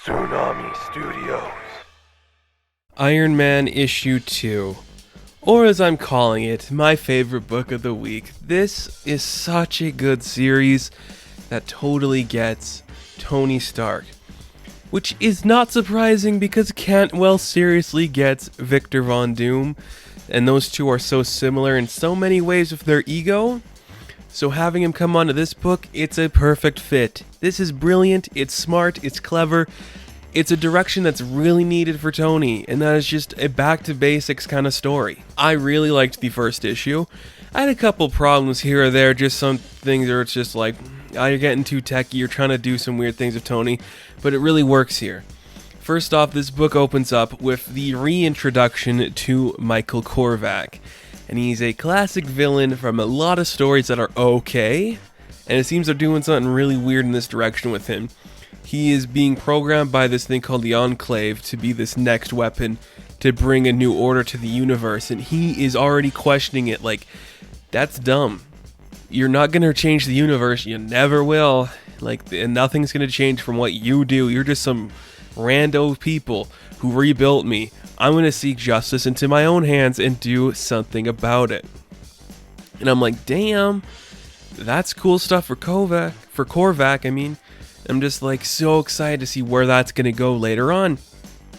Tsunami Studios. Iron Man Issue 2, or as I'm calling it, my favorite book of the week. This is such a good series that totally gets Tony Stark, which is not surprising because Cantwell seriously gets Victor Von Doom, and those two are so similar in so many ways with their ego. So having him come onto this book, it's a perfect fit. This is brilliant, it's smart, it's clever. It's a direction that's really needed for Tony, and that is just a back-to-basics kind of story. I really liked the first issue. I had a couple problems here or there, just some things where it's just like, you're getting too techy, you're trying to do some weird things with Tony, but it really works here. First off, this book opens up with the reintroduction to Michael Korvac, and he's a classic villain from a lot of stories that are okay, and it seems they're doing something really weird in this direction with him. He is being programmed by this thing called the Enclave to be this next weapon to bring a new order to the universe, and he is already questioning it like, that's dumb. You're not going to change the universe, you never will. Like, and nothing's going to change from what you do. You're just some rando people who rebuilt me. I'm going to seek justice into my own hands and do something about it. And I'm like, damn, that's cool stuff for Korvac, I mean. I'm just like so excited to see where that's going to go later on.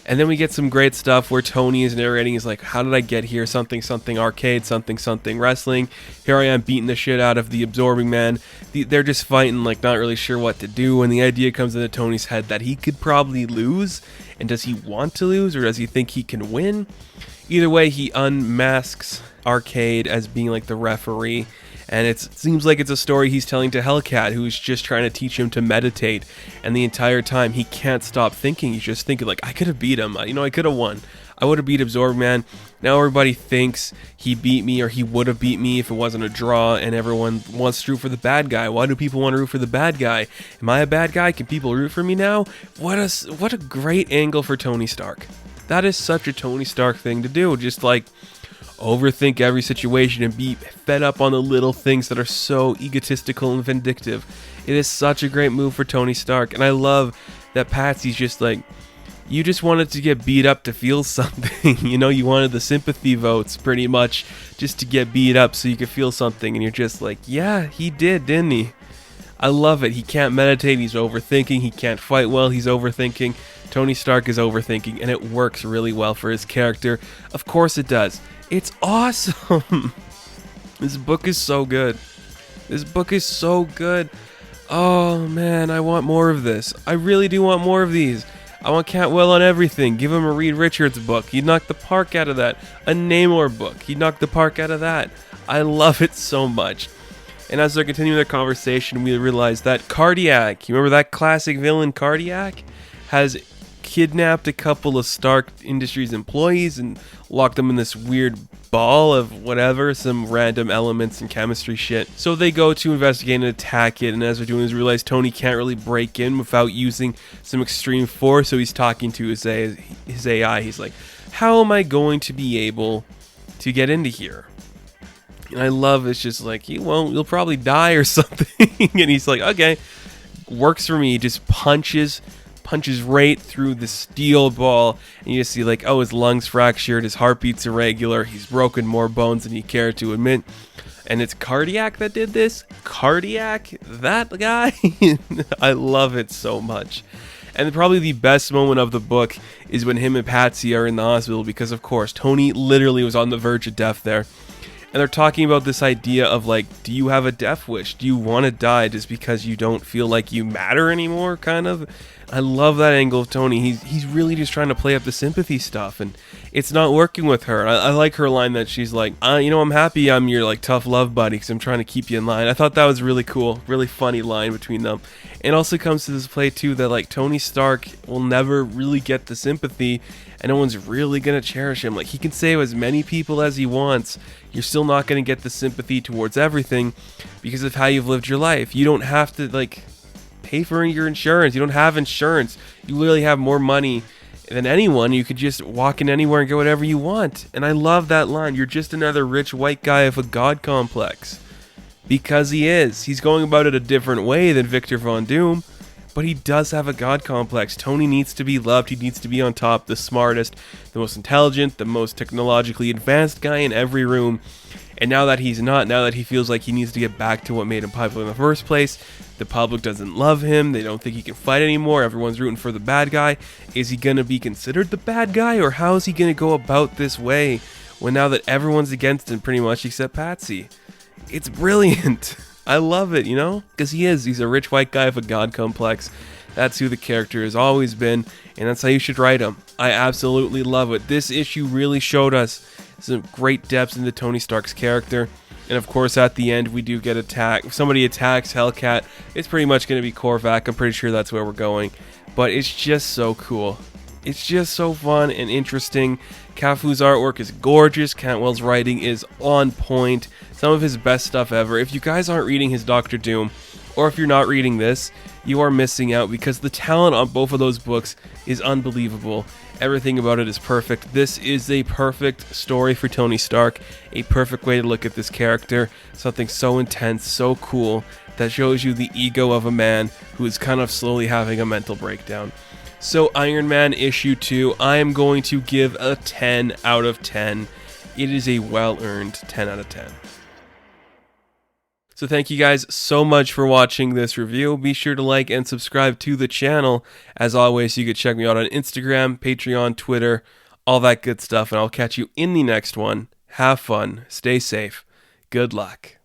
And then we get some great stuff where Tony is narrating. He's like, how did I get here? Something arcade, something wrestling. Here I am beating the shit out of the Absorbing Man. They're just fighting, like not really sure what to do. And the idea comes into Tony's head that he could probably lose. And does he want to lose, or does he think he can win? Either way, he unmasks Arcade as being like the referee. And it seems like it's a story he's telling to Hellcat, who's just trying to teach him to meditate. And the entire time, he can't stop thinking. He's just thinking, like, I could have beat him. I could have won. I would have beat Absorb Man. Now everybody thinks he beat me, or he would have beat me if it wasn't a draw. And everyone wants to root for the bad guy. Why do people want to root for the bad guy? Am I a bad guy? Can people root for me now? What a great angle for Tony Stark. That is such a Tony Stark thing to do. Just like overthink every situation and be fed up on the little things that are so egotistical and vindictive. It is such a great move for Tony Stark, and I love that Patsy's just like, you just wanted to get beat up to feel something. You wanted the sympathy votes pretty much just to get beat up so you could feel something, and you're just like, yeah, he did, didn't he? I love it. He can't meditate, he's overthinking. He can't fight well, he's overthinking. Tony Stark is overthinking, and it works really well for his character. Of course it does. It's awesome. This book is so good. Oh man, I want more of this. I really do want more of these. I want Cantwell on everything. Give him a Reed Richards book. He'd knock the park out of that. A Namor book. He'd knock the park out of that. I love it so much. And as they're continuing their conversation, we realize that Cardiac, you remember that classic villain Cardiac, has kidnapped a couple of Stark Industries employees and locked them in this weird ball of whatever, some random elements and chemistry shit. So they go to investigate and attack it, and as they're doing this, realize Tony can't really break in without using some extreme force, so he's talking to his AI. He's like, how am I going to be able to get into here? And I love it's just like, you'll probably die or something. And he's like, okay, works for me. He just punches right through the steel ball, and you just see like, oh, his lungs fractured, his heartbeat's irregular, he's broken more bones than he cared to admit. And it's Cardiac that did this? Cardiac? That guy? I love it so much. And probably the best moment of the book is when him and Patsy are in the hospital, because of course Tony literally was on the verge of death there. And they're talking about this idea of like, do you have a death wish? Do you want to die just because you don't feel like you matter anymore, kind of? I love that angle of Tony. He's really just trying to play up the sympathy stuff, and it's not working with her. I like her line that she's like, I'm happy I'm your like tough love buddy because I'm trying to keep you in line. I thought that was really cool, really funny line between them. And also comes to this play too that like Tony Stark will never really get the sympathy, and no one's really gonna cherish him. Like, he can save as many people as he wants, you're still not gonna get the sympathy towards everything because of how you've lived your life. You don't have to like pay for your insurance. You don't have insurance. You literally have more money than anyone. You could just walk in anywhere and get whatever you want. And I love that line. You're just another rich white guy with a god complex. Because he is. He's going about it a different way than Victor Von Doom, but he does have a god complex. Tony needs to be loved. He needs to be on top, the smartest, the most intelligent, the most technologically advanced guy in every room. And now that he's not, now that he feels like he needs to get back to what made him popular in the first place, the public doesn't love him, they don't think he can fight anymore, everyone's rooting for the bad guy. Is he going to be considered the bad guy, or how is he going to go about this way when now that everyone's against him pretty much except Patsy? It's brilliant. I love it, because he's a rich white guy with a god complex. That's who the character has always been, and that's how you should write him. I absolutely love it. This issue really showed us some great depths into Tony Stark's character. And of course, at the end, we do get attacked. If somebody attacks Hellcat, it's pretty much going to be Korvac. I'm pretty sure that's where we're going. But it's just so cool. It's just so fun and interesting. Cafu's artwork is gorgeous. Cantwell's writing is on point. Some of his best stuff ever. If you guys aren't reading his Doctor Doom, or if you're not reading this, you are missing out, because the talent on both of those books is unbelievable. Everything about it is perfect. This is a perfect story for Tony Stark, a perfect way to look at this character, something so intense, so cool, that shows you the ego of a man who is kind of slowly having a mental breakdown. So Iron Man issue 2, I am going to give a 10 out of 10. It is a well-earned 10 out of 10. So thank you guys so much for watching this review. Be sure to like and subscribe to the channel. As always, you can check me out on Instagram, Patreon, Twitter, all that good stuff, and I'll catch you in the next one. Have fun, stay safe, good luck.